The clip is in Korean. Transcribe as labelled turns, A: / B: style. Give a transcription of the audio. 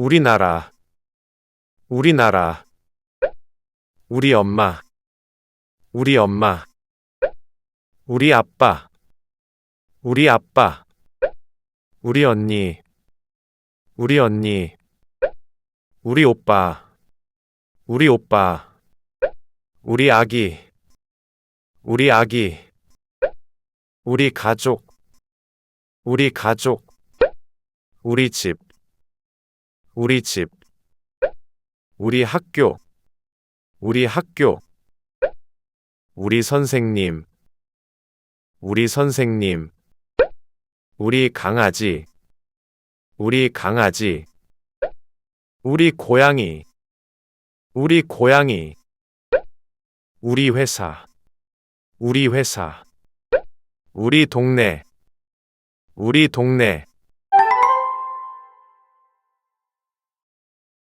A: 우리나라, 우리나라. 우리 엄마, 우리 엄마. 우리 아빠, 우리 아빠. 우리 언니, 우리 언니. 우리 오빠, 우리 오빠. 우리 아기, 우리 아기. 우리 가족, 우리 가족. 우리 집, 우리 집. 우리 학교, 우리 학교. 우리 선생님, 우리 선생님. 우리 강아지, 우리 강아지. 우리 고양이, 우리 고양이. 우리 회사, 우리 회사. 우리 동네, 우리 동네.